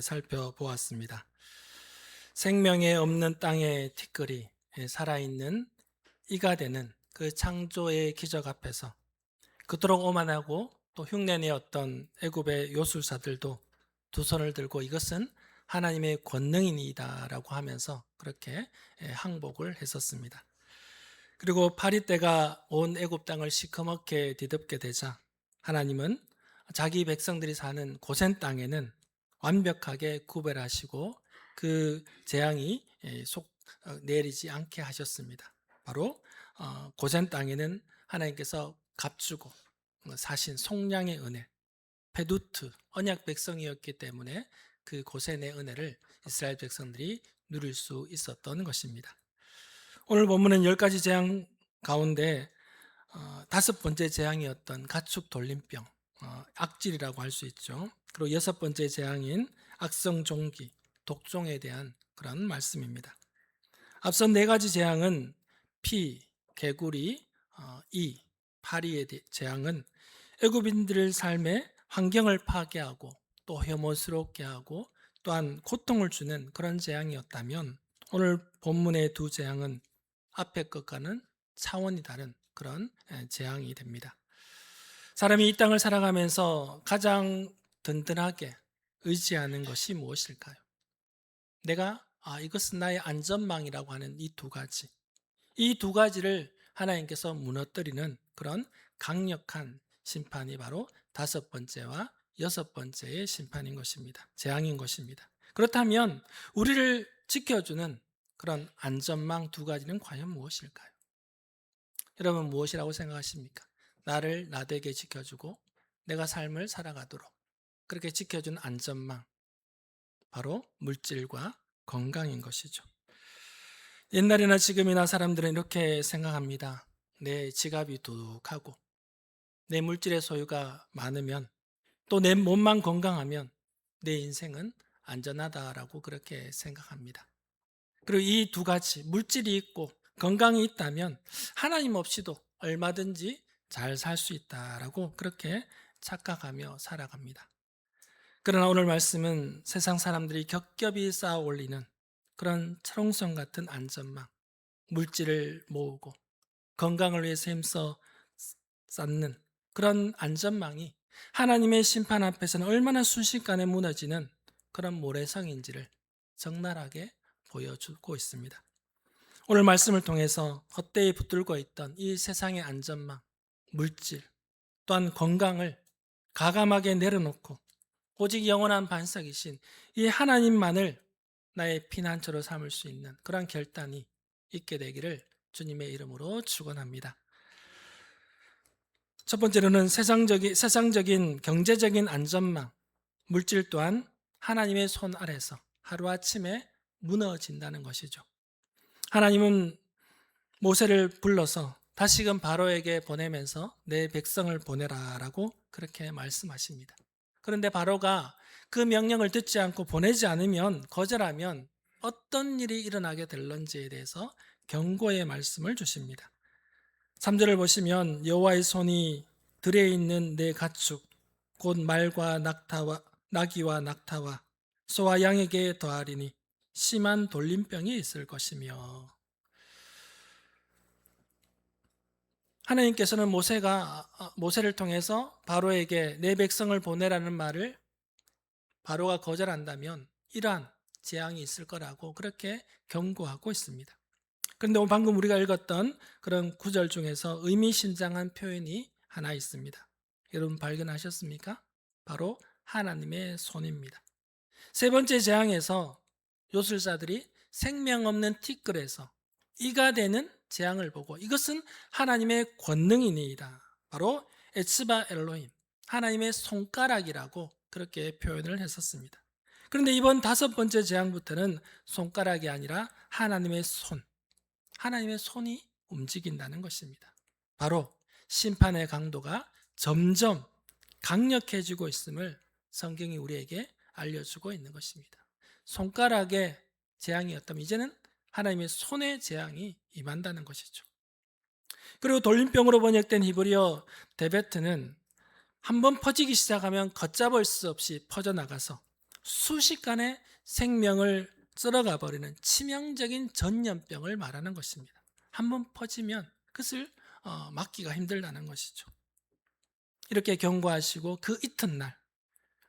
살펴보았습니다. 생명에 없는 땅의 티끌이 살아있는 이가 되는 그 창조의 기적 앞에서 그토록 오만하고 또 흉내내었던 애굽의 요술사들도 두 손을 들고 이것은 하나님의 권능이니이다라고 하면서 그렇게 항복을 했었습니다. 그리고 파리 떼가 온 애굽 땅을 시커멓게 뒤덮게 되자 하나님은 자기 백성들이 사는 고센 땅에는 완벽하게 구별하시고 그 재앙이 내리지 않게 하셨습니다. 바로 고센 땅에는 하나님께서 값주고 사신 속량의 은혜, 페두트, 언약 백성이었기 때문에 그 고센의 은혜를 이스라엘 백성들이 누릴 수 있었던 것입니다. 오늘 본문은 10가지 재앙 가운데 5번째 재앙이었던 가축 돌림병, 악질이라고 할 수 있죠. 그리고 6번째 재앙인 악성 종기, 독종에 대한 그런 말씀입니다. 앞선 4가지 재앙은 피, 개구리, 이, 파리의 재앙은 애굽인들의 삶의 환경을 파괴하고 또 혐오스럽게 하고 또한 고통을 주는 그런 재앙이었다면 오늘 본문의 2 재앙은 앞에 것과는 차원이 다른 그런 재앙이 됩니다. 사람이 이 땅을 살아가면서 가장 든든하게 의지하는 것이 무엇일까요? 내가 이것은 나의 안전망이라고 하는 이 2가지. 이 2가지를 하나님께서 무너뜨리는 그런 강력한 심판이 바로 5번째와 6번째의 심판인 것입니다. 재앙인 것입니다. 그렇다면 우리를 지켜주는 그런 안전망 2가지는 과연 무엇일까요? 여러분 무엇이라고 생각하십니까? 나를 나되게 지켜주고 내가 삶을 살아가도록 그렇게 지켜준 안전망, 바로 물질과 건강인 것이죠. 옛날이나 지금이나 사람들은 이렇게 생각합니다. 내 지갑이 두둑하고 내 물질의 소유가 많으면 또 내 몸만 건강하면 내 인생은 안전하다라고 그렇게 생각합니다. 그리고 이 2가지 물질이 있고 건강이 있다면 하나님 없이도 얼마든지 잘 살 수 있다라고 그렇게 착각하며 살아갑니다. 그러나 오늘 말씀은 세상 사람들이 겹겹이 쌓아 올리는 그런 철옹성 같은 안전망, 물질을 모으고 건강을 위해서 힘써 쌓는 그런 안전망이 하나님의 심판 앞에서는 얼마나 순식간에 무너지는 그런 모래성인지를 적나라하게 보여주고 있습니다. 오늘 말씀을 통해서 헛되이 붙들고 있던 이 세상의 안전망, 물질, 또한 건강을 가감하게 내려놓고 오직 영원한 반석이신 이 하나님만을 나의 피난처로 삼을 수 있는 그런 결단이 있게 되기를 주님의 이름으로 축원합니다. 첫 번째로는 세상적인 경제적인 안전망, 물질 또한 하나님의 손 아래서 하루아침에 무너진다는 것이죠. 하나님은 모세를 불러서 다시금 바로에게 보내면서 내 백성을 보내라라고 그렇게 말씀하십니다. 그런데 바로가 그 명령을 듣지 않고 보내지 않으면, 거절하면 어떤 일이 일어나게 될런지에 대해서 경고의 말씀을 주십니다. 3절을 보시면 여호와의 손이 들에 있는 내 가축 곧 말과 나귀와 낙타와 소와 양에게 더하리니 심한 돌림병이 있을 것이며, 하나님께서는 모세를 통해서 바로에게 내 백성을 보내라는 말을 바로가 거절한다면 이러한 재앙이 있을 거라고 그렇게 경고하고 있습니다. 그런데 오늘 방금 우리가 읽었던 그런 구절 중에서 의미심장한 표현이 하나 있습니다. 여러분 발견하셨습니까? 바로 하나님의 손입니다. 3번째 재앙에서 요술사들이 생명 없는 티끌에서 이가 되는 재앙을 보고 이것은 하나님의 권능이니이다. 바로 에츠바 엘로힘, 하나님의 손가락이라고 그렇게 표현을 했었습니다. 그런데 이번 5번째 재앙부터는 손가락이 아니라 하나님의 손, 하나님의 손이 움직인다는 것입니다. 바로 심판의 강도가 점점 강력해지고 있음을 성경이 우리에게 알려주고 있는 것입니다. 손가락의 재앙이었다면 이제는 하나님의 손의 재앙이 임한다는 것이죠. 그리고 돌림병으로 번역된 히브리어 데베트는 한번 퍼지기 시작하면 걷잡을 수 없이 퍼져나가서 순식간에 생명을 쓸어가 버리는 치명적인 전염병을 말하는 것입니다. 한번 퍼지면 그것을 막기가 힘들다는 것이죠. 이렇게 경고하시고 그 이튿날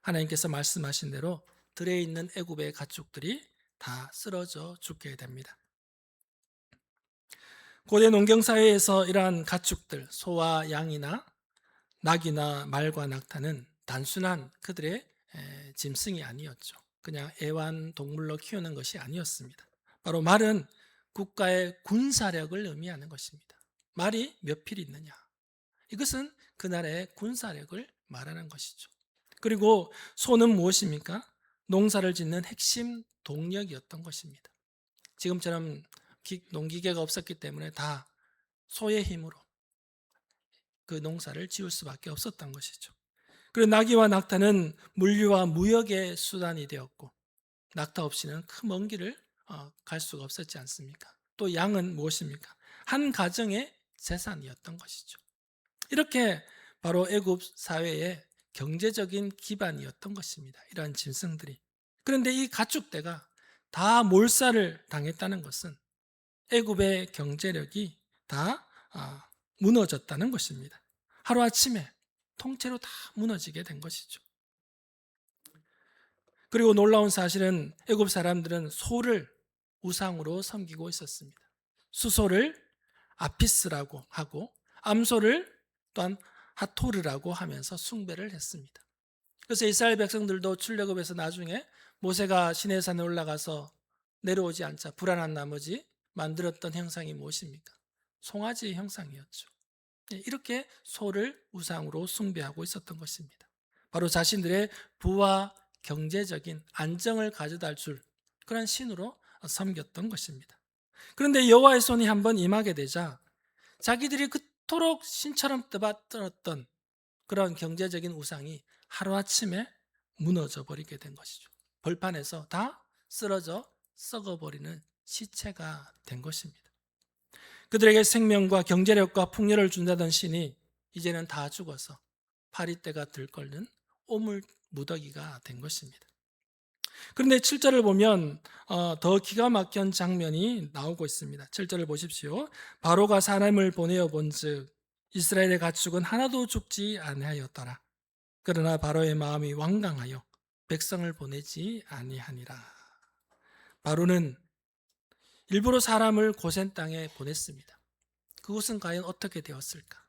하나님께서 말씀하신 대로 들에 있는 애굽의 가축들이 다 쓰러져 죽게 됩니다. 고대 농경 사회에서 이러한 가축들, 소와 양이나 낙이나 말과 낙타는 단순한 그들의 짐승이 아니었죠. 그냥 애완동물로 키우는 것이 아니었습니다. 바로 말은 국가의 군사력을 의미하는 것입니다. 말이 몇 필이 있느냐? 이것은 그 나라의 군사력을 말하는 것이죠. 그리고 소는 무엇입니까? 농사를 짓는 핵심 동력이었던 것입니다. 지금처럼 농기계가 없었기 때문에 다 소의 힘으로 그 농사를 지을 수밖에 없었던 것이죠. 그리고 나귀와 낙타는 물류와 무역의 수단이 되었고, 낙타 없이는 그 먼 길을 갈 수가 없었지 않습니까? 또 양은 무엇입니까? 한 가정의 재산이었던 것이죠. 이렇게 바로 애굽 사회의 경제적인 기반이었던 것입니다. 이러한 짐승들이. 그런데 이 가축대가 다 몰살을 당했다는 것은 애굽의 경제력이 다 무너졌다는 것입니다. 하루아침에 통째로 다 무너지게 된 것이죠. 그리고 놀라운 사실은 애굽 사람들은 소를 우상으로 섬기고 있었습니다. 수소를 아피스라고 하고 암소를 또한 하토르라고 하면서 숭배를 했습니다. 그래서 이스라엘 백성들도 출애굽에서 나중에 모세가 시내산에 올라가서 내려오지 않자 불안한 나머지 만들었던 형상이 무엇입니까? 송아지 형상이었죠. 이렇게 소를 우상으로 숭배하고 있었던 것입니다. 바로 자신들의 부와 경제적인 안정을 가져다 줄 그런 신으로 섬겼던 것입니다. 그런데 여호와의 손이 한번 임하게 되자 자기들이 그토록 신처럼 떠받들었던 그런 경제적인 우상이 하루아침에 무너져 버리게 된 것이죠. 벌판에서 다 쓰러져 썩어버리는 시체가 된 것입니다. 그들에게 생명과 경제력과 풍요를 준다던 신이 이제는 다 죽어서 파리떼가 들끓는 오물 무더기가 된 것입니다. 그런데 7절을 보면 더 기가 막힌 장면이 나오고 있습니다. 7절을 보십시오. 바로가 사람을 보내어 본즉 이스라엘의 가축은 하나도 죽지 아니하였더라. 그러나 바로의 마음이 완강하여 백성을 보내지 아니하니라. 바로는 일부러 사람을 고센 땅에 보냈습니다. 그것은 과연 어떻게 되었을까?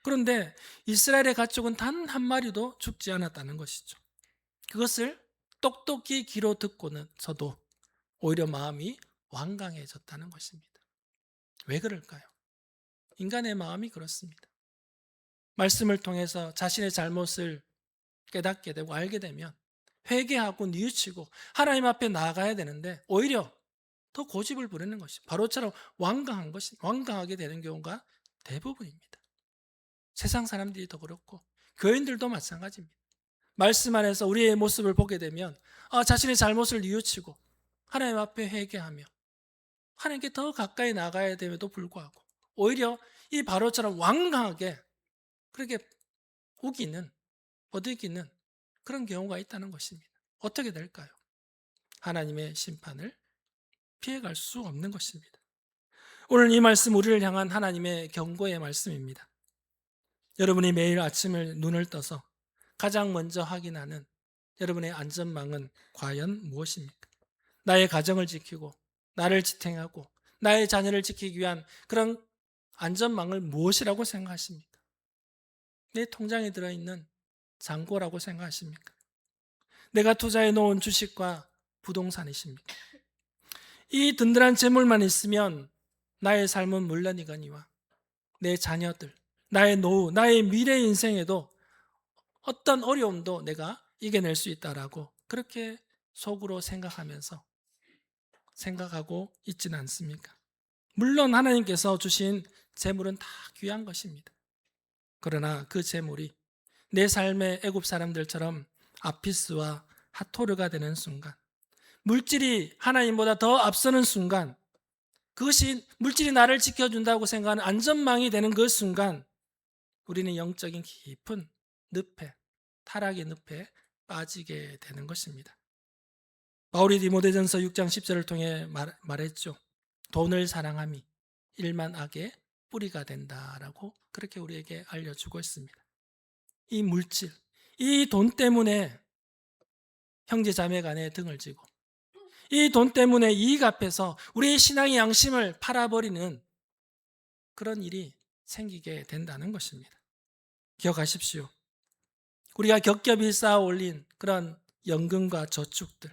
그런데 이스라엘의 가축은 단 한 마리도 죽지 않았다는 것이죠. 그것을 똑똑히 귀로 듣고는 저도 오히려 마음이 완강해졌다는 것입니다. 왜 그럴까요? 인간의 마음이 그렇습니다. 말씀을 통해서 자신의 잘못을 깨닫게 되고 알게 되면 회개하고 뉘우치고 하나님 앞에 나아가야 되는데 오히려 더 고집을 부리는 것이 바로처럼 완강하게 되는 경우가 대부분입니다. 세상 사람들이 더 그렇고 교인들도 마찬가지입니다. 말씀 안에서 우리의 모습을 보게 되면 자신의 잘못을 뉘우치고 하나님 앞에 회개하며 하나님께 더 가까이 나가야 됨에도 불구하고 오히려 이 바로처럼 완강하게 그렇게 우기는 버티기는 그런 경우가 있다는 것입니다. 어떻게 될까요? 하나님의 심판을 피해갈 수 없는 것입니다. 오늘 이 말씀 우리를 향한 하나님의 경고의 말씀입니다. 여러분이 매일 아침을 눈을 떠서 가장 먼저 확인하는 여러분의 안전망은 과연 무엇입니까? 나의 가정을 지키고 나를 지탱하고 나의 자녀를 지키기 위한 그런 안전망을 무엇이라고 생각하십니까? 내 통장에 들어있는 잔고라고 생각하십니까? 내가 투자해 놓은 주식과 부동산이십니까? 이 든든한 재물만 있으면 나의 삶은 물론이거니와 내 자녀들, 나의 노후, 나의 미래 인생에도 어떤 어려움도 내가 이겨낼 수 있다라고 그렇게 속으로 생각하고 있지는 않습니까? 물론 하나님께서 주신 재물은 다 귀한 것입니다. 그러나 그 재물이 내 삶의 애굽 사람들처럼 아피스와 하토르가 되는 순간, 물질이 하나님보다 더 앞서는 순간, 그것이 물질이 나를 지켜준다고 생각하는 안전망이 되는 그 순간 우리는 영적인 깊은 늪에, 타락의 늪에 빠지게 되는 것입니다. 바울이 디모데전서 6장 10절을 통해 말했죠. 돈을 사랑함이 일만 악의 뿌리가 된다라고 그렇게 우리에게 알려주고 있습니다. 이 물질, 이 돈 때문에 형제 자매 간에 등을 지고, 이 돈 때문에 이익 앞에서 우리의 신앙의 양심을 팔아버리는 그런 일이 생기게 된다는 것입니다. 기억하십시오. 우리가 겹겹이 쌓아 올린 그런 연금과 저축들,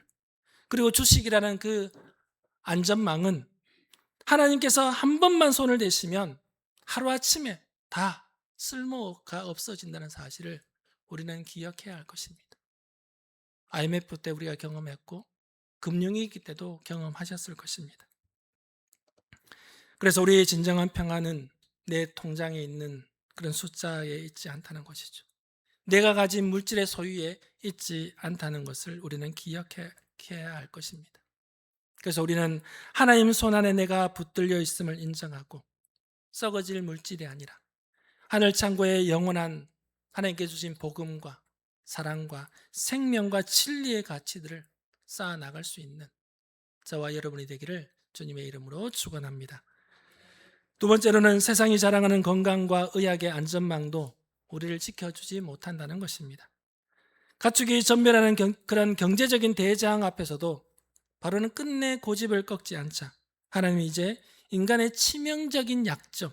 그리고 주식이라는 그 안전망은 하나님께서 한 번만 손을 대시면 하루아침에 다 쓸모가 없어진다는 사실을 우리는 기억해야 할 것입니다. IMF 때 우리가 경험했고 금융위기 때도 경험하셨을 것입니다. 그래서 우리의 진정한 평안은 내 통장에 있는 그런 숫자에 있지 않다는 것이죠. 내가 가진 물질의 소유에 있지 않다는 것을 우리는 기억해야 할 것입니다. 그래서 우리는 하나님 손안에 내가 붙들려 있음을 인정하고 썩어질 물질이 아니라 하늘 창고에 영원한 하나님께 주신 복음과 사랑과 생명과 진리의 가치들을 쌓아 나갈 수 있는 저와 여러분이 되기를 주님의 이름으로 축원합니다. 두 번째로는 세상이 자랑하는 건강과 의학의 안전망도 우리를 지켜주지 못한다는 것입니다. 가축이 전멸하는 그런 경제적인 대장 앞에서도 바로는 끝내 고집을 꺾지 않자 하나님이 이제 인간의 치명적인 약점,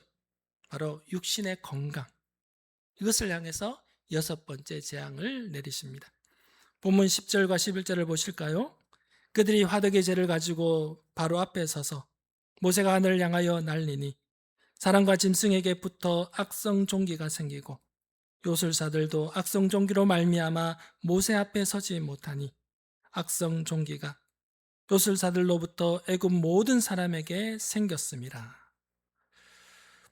바로 육신의 건강, 이것을 향해서 여섯 번째 재앙을 내리십니다. 본문 10절과 11절을 보실까요? 그들이 화덕의 재를 가지고 바로 앞에 서서 모세가 하늘을 향하여 날리니 사람과 짐승에게 붙어 악성 종기가 생기고 요술사들도 악성 종기로 말미암아 모세 앞에 서지 못하니 악성 종기가 요술사들로부터 애굽 모든 사람에게 생겼습니다.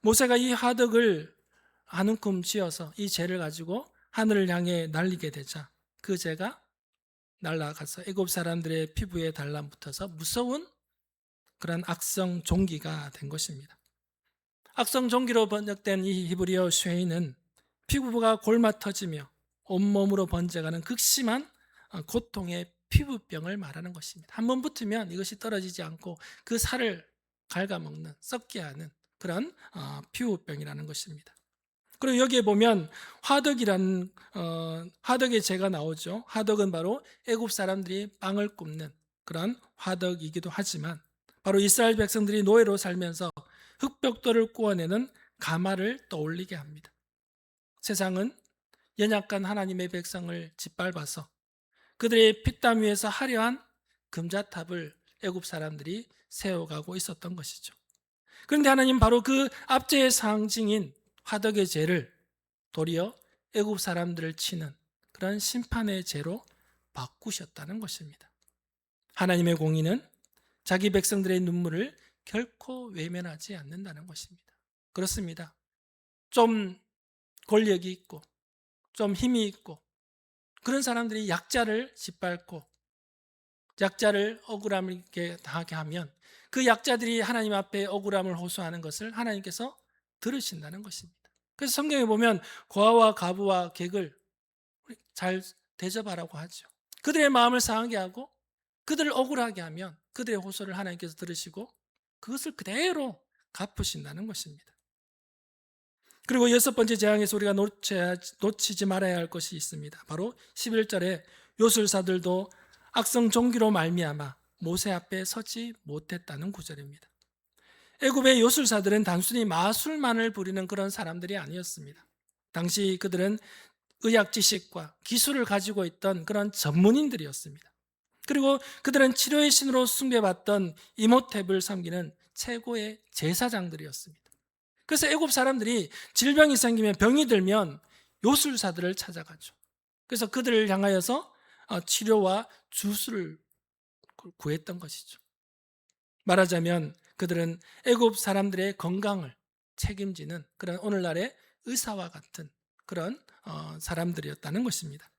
모세가 이 화덕을 한 움큼 쥐어서 이 재를 가지고 하늘을 향해 날리게 되자 그 재가 날아가서 애굽 사람들의 피부에 달라붙어서 무서운 그런 악성 종기가 된 것입니다. 악성 종기로 번역된 이 히브리어 쉐이는 피부가 골마 터지며 온몸으로 번져가는 극심한 고통의 피부병을 말하는 것입니다. 한번 붙으면 이것이 떨어지지 않고 그 살을 갉아먹는, 썩게 하는 그런 피부병이라는 것입니다. 그리고 여기에 보면 화덕이라는 화덕의 재가 나오죠. 화덕은 바로 애굽 사람들이 빵을 굽는 그런 화덕이기도 하지만 바로 이스라엘 백성들이 노예로 살면서 흙벽돌을 구워내는 가마를 떠올리게 합니다. 세상은 연약한 하나님의 백성을 짓밟아서 그들의 피땀 위에서 화려한 금자탑을 애굽 사람들이 세워가고 있었던 것이죠. 그런데 하나님 바로 그 압제의 상징인 화덕의 재를 도리어 애굽 사람들을 치는 그런 심판의 재로 바꾸셨다는 것입니다. 하나님의 공의는 자기 백성들의 눈물을 결코 외면하지 않는다는 것입니다. 그렇습니다. 좀 권력이 있고 좀 힘이 있고 그런 사람들이 약자를 짓밟고 약자를 억울함을 당하게 하면 그 약자들이 하나님 앞에 억울함을 호소하는 것을 하나님께서 들으신다는 것입니다. 그래서 성경에 보면 고아와 과부와 객을 잘 대접하라고 하죠. 그들의 마음을 상하게 하고 그들을 억울하게 하면 그들의 호소를 하나님께서 들으시고 그것을 그대로 갚으신다는 것입니다. 그리고 여섯 번째 재앙에서 우리가 놓치지 말아야 할 것이 있습니다. 바로 11절에 요술사들도 악성 종기로 말미암아 모세 앞에 서지 못했다는 구절입니다. 애굽의 요술사들은 단순히 마술만을 부리는 그런 사람들이 아니었습니다. 당시 그들은 의학 지식과 기술을 가지고 있던 그런 전문인들이었습니다. 그리고 그들은 치료의 신으로 숭배받던 이모탭을 섬기는 최고의 제사장들이었습니다. 그래서 애굽 사람들이 질병이 생기면 병이 들면 요술사들을 찾아가죠. 그래서 그들을 향하여서 치료와 주술을 구했던 것이죠. 말하자면 그들은 애굽 사람들의 건강을 책임지는 그런 오늘날의 의사와 같은 그런 사람들이었다는 것입니다.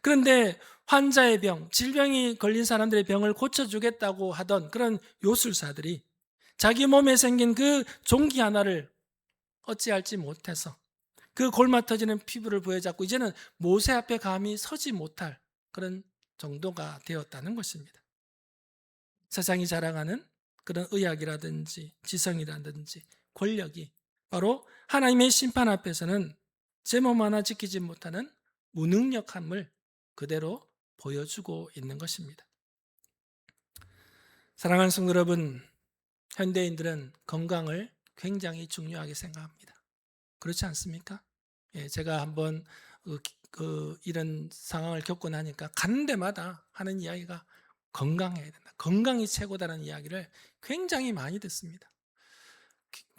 그런데 환자의 병, 질병이 걸린 사람들의 병을 고쳐주겠다고 하던 그런 요술사들이 자기 몸에 생긴 그 종기 하나를 어찌할지 못해서 그 골마 터지는 피부를 부여잡고 이제는 모세 앞에 감히 서지 못할 그런 정도가 되었다는 것입니다. 세상이 자랑하는 그런 의학이라든지 지성이라든지 권력이 바로 하나님의 심판 앞에서는 제 몸 하나 지키지 못하는 무능력함을 그대로 보여주고 있는 것입니다. 사랑하는 성도 여러분, 현대인들은 건강을 굉장히 중요하게 생각합니다. 그렇지 않습니까? 예, 제가 한번 이런 상황을 겪고 나니까 가는 데마다 하는 이야기가 건강해야 된다. 건강이 최고다라는 이야기를 굉장히 많이 듣습니다.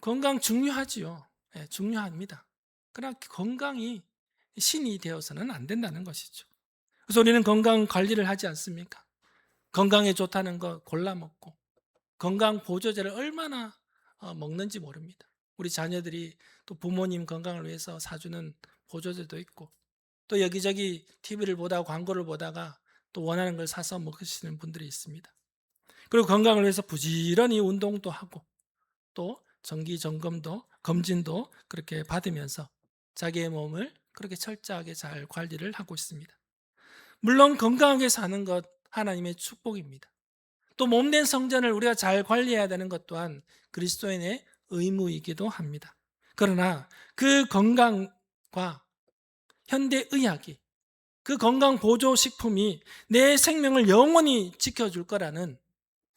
건강 중요하지요. 예, 중요합니다. 그러나 건강이 신이 되어서는 안 된다는 것이죠. 그래서 우리는 건강 관리를 하지 않습니까? 건강에 좋다는 거 골라 먹고 건강 보조제를 얼마나 먹는지 모릅니다. 우리 자녀들이 또 부모님 건강을 위해서 사주는 보조제도 있고 또 여기저기 TV를 보다가 광고를 보다가 또 원하는 걸 사서 먹으시는 분들이 있습니다. 그리고 건강을 위해서 부지런히 운동도 하고 또 정기 점검도 검진도 그렇게 받으면서 자기의 몸을 그렇게 철저하게 잘 관리를 하고 있습니다. 물론 건강하게 사는 것 하나님의 축복입니다. 또 몸된 성전을 우리가 잘 관리해야 되는 것 또한 그리스도인의 의무이기도 합니다. 그러나 그 건강과 현대의학이 그 건강보조식품이 내 생명을 영원히 지켜줄 거라는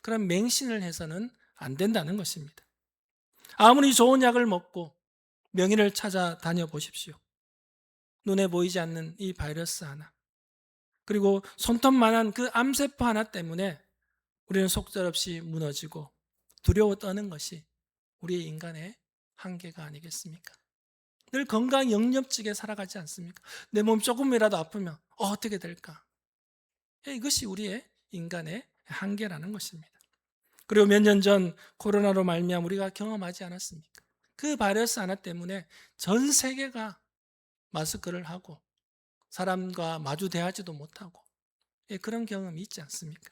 그런 맹신을 해서는 안 된다는 것입니다. 아무리 좋은 약을 먹고 명의를 찾아다녀 보십시오. 눈에 보이지 않는 이 바이러스 하나, 그리고 손톱만한 그 암세포 하나 때문에 우리는 속절없이 무너지고 두려워 떠는 것이 우리 인간의 한계가 아니겠습니까? 늘 건강 영접지게 살아가지 않습니까? 내 몸 조금이라도 아프면 어떻게 될까? 이것이 우리의 인간의 한계라는 것입니다. 그리고 몇 년 전 코로나로 말미암아 우리가 경험하지 않았습니까? 그 바이러스 하나 때문에 전 세계가 마스크를 하고 사람과 마주 대하지도 못하고 그런 경험이 있지 않습니까?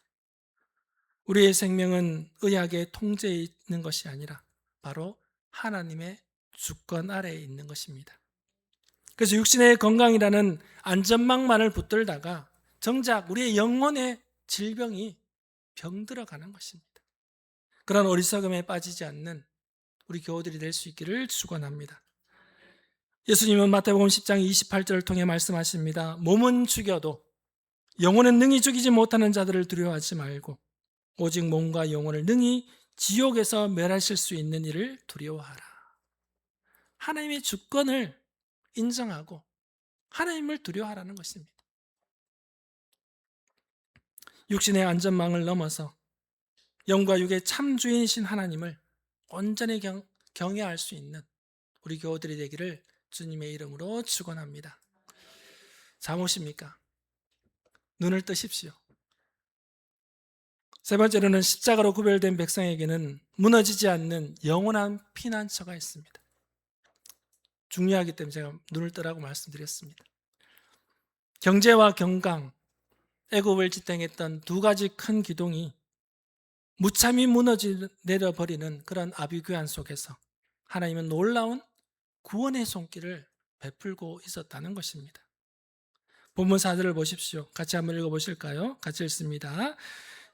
우리의 생명은 의학의 통제에 있는 것이 아니라 바로 하나님의 주권 아래에 있는 것입니다. 그래서 육신의 건강이라는 안전망만을 붙들다가 정작 우리의 영혼의 질병이 병들어가는 것입니다. 그런 어리석음에 빠지지 않는 우리 교우들이 될 수 있기를 축원합니다. 예수님은 마태복음 10장 28절을 통해 말씀하십니다. 몸은 죽여도 영혼은 능히 죽이지 못하는 자들을 두려워하지 말고 오직 몸과 영혼을 능히 지옥에서 멸하실 수 있는 이를 두려워하라. 하나님의 주권을 인정하고 하나님을 두려워하라는 것입니다. 육신의 안전망을 넘어서 영과 육의 참 주인이신 하나님을 온전히 경외할 수 있는 우리 교우들이 되기를 주님의 이름으로 축원합니다. 잠오십니까? 눈을 뜨십시오. 세 번째로는 십자가로 구별된 백성에게는 무너지지 않는 영원한 피난처가 있습니다. 중요하기 때문에 제가 눈을 뜨라고 말씀드렸습니다. 경제와 경강, 애굽을 지탱했던 두 가지 큰 기둥이 무참히 내려버리는 그런 아비규환 속에서 하나님은 놀라운 구원의 손길을 베풀고 있었다는 것입니다. 본문 4절을 보십시오. 같이 한번 읽어보실까요? 같이 읽습니다.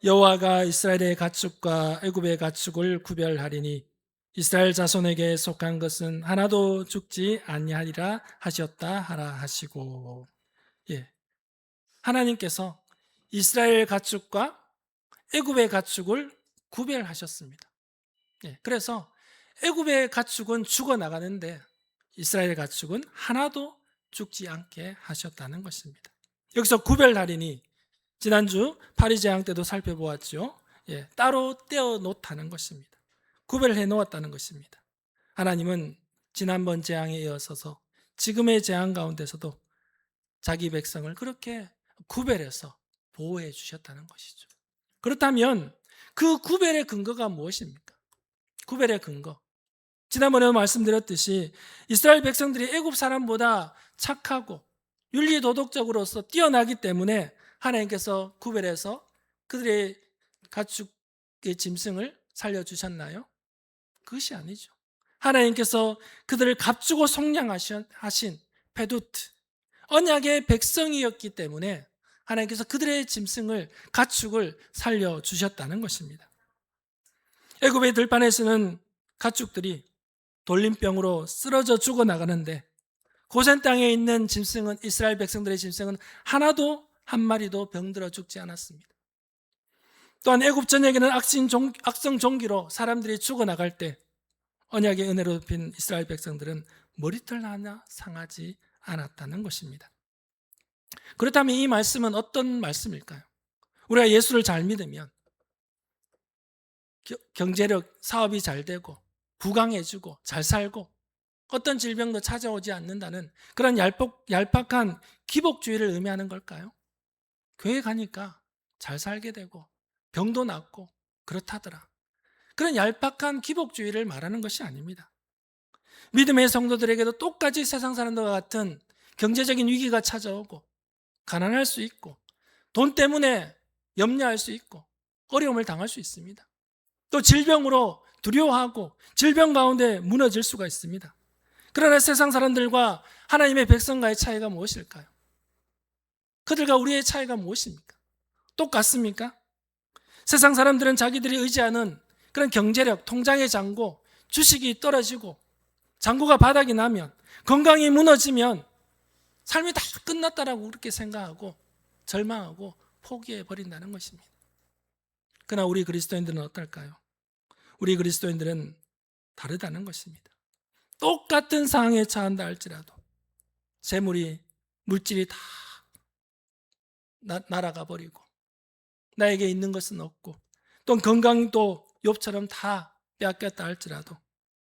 여호와가 이스라엘의 가축과 애굽의 가축을 구별하리니 이스라엘 자손에게 속한 것은 하나도 죽지 아니하리라 하셨다 하라 하시고, 하나님께서 이스라엘 가축과 애굽의 가축을 구별하셨습니다. 그래서 애굽의 가축은 죽어나가는데 이스라엘 가축은 하나도 죽지 않게 하셨다는 것입니다. 여기서 구별하리니 지난주 파리재앙 때도 살펴보았죠. 따로 떼어 놓다는 것입니다. 구별해 놓았다는 것입니다. 하나님은 지난번 재앙에 이어서서 지금의 재앙 가운데서도 자기 백성을 그렇게 구별해서 보호해 주셨다는 것이죠. 그렇다면 그 구별의 근거가 무엇입니까? 구별의 근거. 지난번에 말씀드렸듯이 이스라엘 백성들이 애굽 사람보다 착하고 윤리도덕적으로서 뛰어나기 때문에 하나님께서 구별해서 그들의 가축의 짐승을 살려주셨나요? 그것이 아니죠. 하나님께서 그들을 값주고 속량하신 페두트, 언약의 백성이었기 때문에 하나님께서 그들의 짐승을, 가축을 살려주셨다는 것입니다. 애굽의 들판에서는 가축들이 돌림병으로 쓰러져 죽어나가는데 고센 땅에 있는 짐승은, 이스라엘 백성들의 짐승은 하나도 한 마리도 병들어 죽지 않았습니다. 또한 애굽 전역에는 악성 종기로 사람들이 죽어나갈 때 언약의 은혜로 빈 이스라엘 백성들은 머리털 하나 상하지 않았다는 것입니다. 그렇다면 이 말씀은 어떤 말씀일까요? 우리가 예수를 잘 믿으면 경제력, 사업이 잘 되고 부강해지고 잘 살고 어떤 질병도 찾아오지 않는다는 그런 얄팍한 기복주의를 의미하는 걸까요? 교회 가니까 잘 살게 되고 병도 낫고 그렇다더라. 그런 얄팍한 기복주의를 말하는 것이 아닙니다. 믿음의 성도들에게도 똑같이 세상 사람들과 같은 경제적인 위기가 찾아오고 가난할 수 있고 돈 때문에 염려할 수 있고 어려움을 당할 수 있습니다. 또 질병으로 두려워하고 질병 가운데 무너질 수가 있습니다. 그러나 세상 사람들과 하나님의 백성과의 차이가 무엇일까요? 그들과 우리의 차이가 무엇입니까? 똑같습니까? 세상 사람들은 자기들이 의지하는 그런 경제력, 통장의 잔고, 주식이 떨어지고 잔고가 바닥이 나면, 건강이 무너지면 삶이 다 끝났다라고 그렇게 생각하고 절망하고 포기해 버린다는 것입니다. 그러나 우리 그리스도인들은 어떨까요? 우리 그리스도인들은 다르다는 것입니다. 똑같은 상황에 처한다 할지라도 재물이, 물질이 다 날아가 버리고 나에게 있는 것은 없고 또 건강도 욥처럼 다 빼앗겼다 할지라도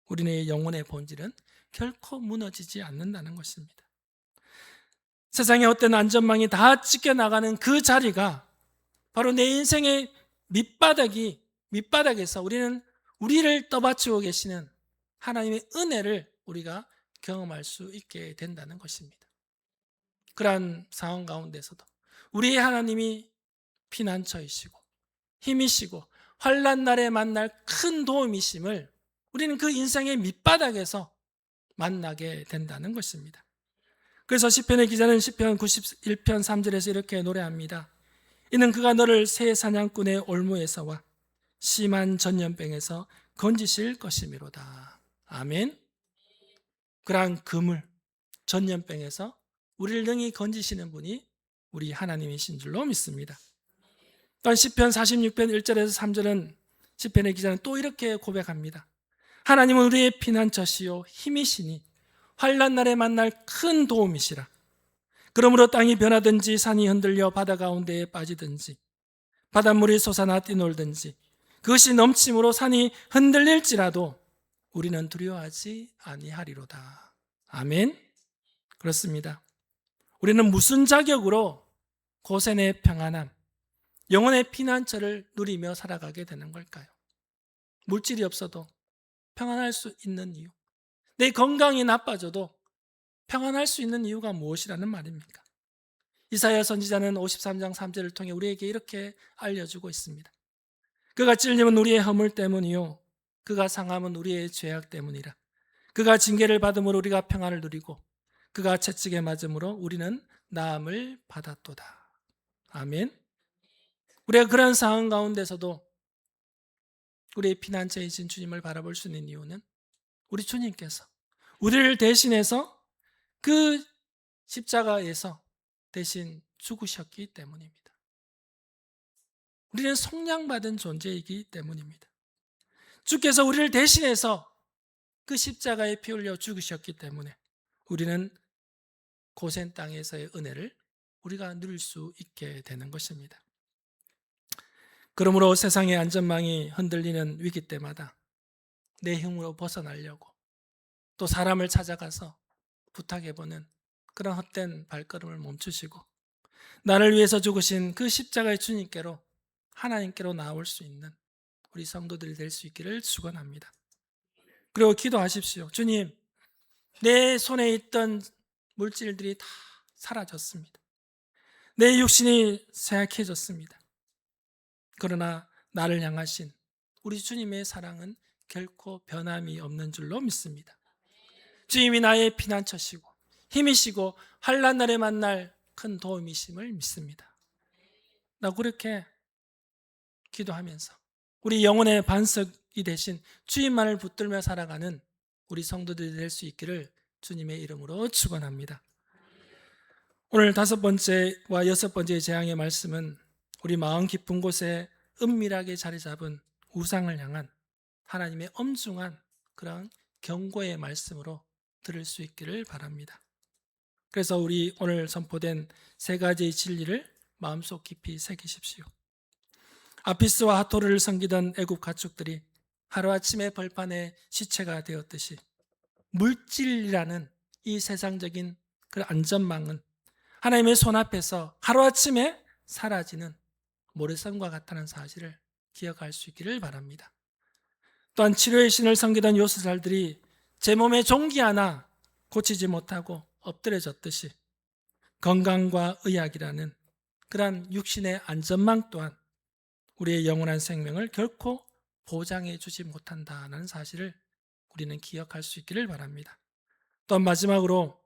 우리의 영혼의 본질은 결코 무너지지 않는다는 것입니다. 세상의 어떤 안전망이 다 찢겨나가는 그 자리가 바로 내 인생의 밑바닥에서 우리를 떠받치고 계시는 하나님의 은혜를 우리가 경험할 수 있게 된다는 것입니다. 그러한 상황 가운데서도 우리의 하나님이 피난처이시고 힘이시고 환난 날에 만날 큰 도움이심을 우리는 그 인생의 밑바닥에서 만나게 된다는 것입니다. 그래서 시편의 기자는 시편 91편 3절에서 이렇게 노래합니다. 이는 그가 너를 새 사냥꾼의 올무에서와 심한 전염병에서 건지실 것이미로다. 아멘. 그러한 그물, 전염병에서 우리를 능히 건지시는 분이 우리 하나님이신 줄로 믿습니다. 또한 시편 46편 1절에서 3절은 시편의 기자는 또 이렇게 고백합니다. 하나님은 우리의 피난처시요 힘이시니 환난 날에 만날 큰 도움이시라. 그러므로 땅이 변하든지 산이 흔들려 바다 가운데에 빠지든지 바닷물이 솟아나 뛰놀든지 그것이 넘침으로 산이 흔들릴지라도 우리는 두려워하지 아니하리로다. 아멘. 그렇습니다. 우리는 무슨 자격으로 고센의 평안함, 영혼의 피난처를 누리며 살아가게 되는 걸까요? 물질이 없어도 평안할 수 있는 이유, 내 건강이 나빠져도 평안할 수 있는 이유가 무엇이라는 말입니까? 이사야 선지자는 53장 3절을 통해 우리에게 이렇게 알려주고 있습니다. 그가 찔림은 우리의 허물 때문이요 그가 상함은 우리의 죄악 때문이라. 그가 징계를 받음으로 우리가 평안을 누리고 그가 채찍에 맞음으로 우리는 나음을 받았도다. 아멘. 우리가 그런 상황 가운데서도 우리의 피난처이신 주님을 바라볼 수 있는 이유는 우리 주님께서 우리를 대신해서 그 십자가에서 대신 죽으셨기 때문입니다. 우리는 속량받은 존재이기 때문입니다. 주께서 우리를 대신해서 그 십자가에 피 흘려 죽으셨기 때문에 우리는 고센 땅에서의 은혜를 우리가 누릴 수 있게 되는 것입니다. 그러므로 세상의 안전망이 흔들리는 위기 때마다 내 힘으로 벗어나려고 또 사람을 찾아가서 부탁해보는 그런 헛된 발걸음을 멈추시고 나를 위해서 죽으신 그 십자가의 주님께로 하나님께로 나올 수 있는 우리 성도들이 될 수 있기를 축원합니다. 그리고 기도하십시오. 주님, 내 손에 있던 물질들이 다 사라졌습니다. 내 육신이 쇠약해졌습니다. 그러나 나를 향하신 우리 주님의 사랑은 결코 변함이 없는 줄로 믿습니다. 주님이 나의 피난처시고 힘이시고 환난 날에 만날 큰 도움이심을 믿습니다. 나 그렇게 기도하면서 우리 영혼의 반석 이 대신 주님만을 붙들며 살아가는 우리 성도들이 될 수 있기를 주님의 이름으로 축원합니다. 오늘 5번째와 6번째 재앙의 말씀은 우리 마음 깊은 곳에 은밀하게 자리 잡은 우상을 향한 하나님의 엄중한 그런 경고의 말씀으로 들을 수 있기를 바랍니다. 그래서 우리 오늘 선포된 3가지의 진리를 마음속 깊이 새기십시오. 아피스와 하토르를 섬기던 애국 가축들이 하루아침에 벌판에 시체가 되었듯이 물질이라는 이 세상적인 그 안전망은 하나님의 손앞에서 하루아침에 사라지는 모래성과 같다는 사실을 기억할 수 있기를 바랍니다. 또한 치료의 신을 섬기던 요술살들이 제 몸의 종기 하나 고치지 못하고 엎드려졌듯이 건강과 의학이라는 그러한 육신의 안전망 또한 우리의 영원한 생명을 결코 보장해 주지 못한다는 사실을 우리는 기억할 수 있기를 바랍니다. 또 마지막으로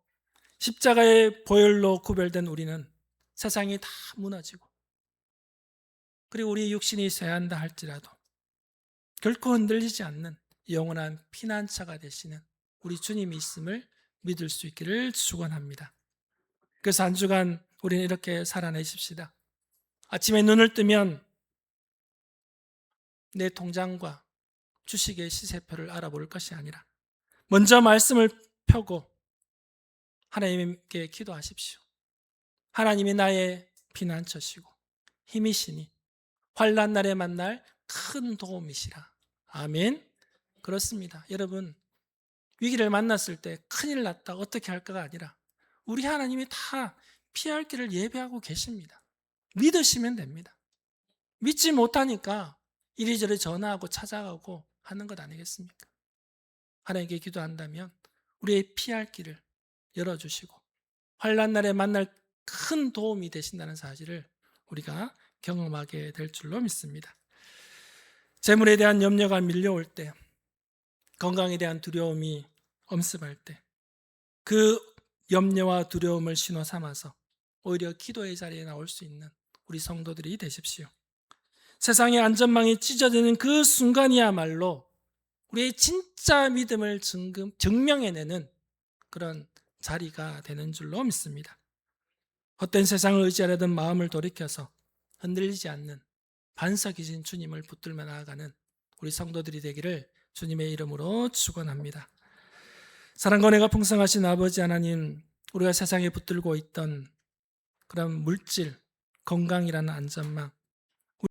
십자가의 보혈로 구별된 우리는 세상이 다 무너지고 그리고 우리 육신이 쇠한다 할지라도 결코 흔들리지 않는 영원한 피난처가 되시는 우리 주님이 있음을 믿을 수 있기를 축원합니다. 그래서 한 주간 우리는 이렇게 살아내십시다. 아침에 눈을 뜨면 내 통장과 주식의 시세표를 알아볼 것이 아니라 먼저 말씀을 펴고 하나님께 기도하십시오. 하나님이 나의 피난처시고 힘이시니 환난 날에 만날 큰 도움이시라. 아멘. 그렇습니다. 여러분, 위기를 만났을 때 큰일 났다 어떻게 할까가 아니라 우리 하나님이 다 피할 길을 예배하고 계십니다. 믿으시면 됩니다. 믿지 못하니까 이리저리 전화하고 찾아가고 하는 것 아니겠습니까? 하나님께 기도한다면 우리의 피할 길을 열어주시고 환난 날에 만날 큰 도움이 되신다는 사실을 우리가 경험하게 될 줄로 믿습니다. 재물에 대한 염려가 밀려올 때, 건강에 대한 두려움이 엄습할 때, 그 염려와 두려움을 신호 삼아서 오히려 기도의 자리에 나올 수 있는 우리 성도들이 되십시오. 세상의 안전망이 찢어지는 그 순간이야말로 우리의 진짜 믿음을 증명해내는 그런 자리가 되는 줄로 믿습니다. 헛된 세상을 의지하려던 마음을 돌이켜서 흔들리지 않는 반석이신 주님을 붙들며 나아가는 우리 성도들이 되기를 주님의 이름으로 축원합니다. 사랑과 은혜가 풍성하신 아버지 하나님, 우리가 세상에 붙들고 있던 그런 물질, 건강이라는 안전망,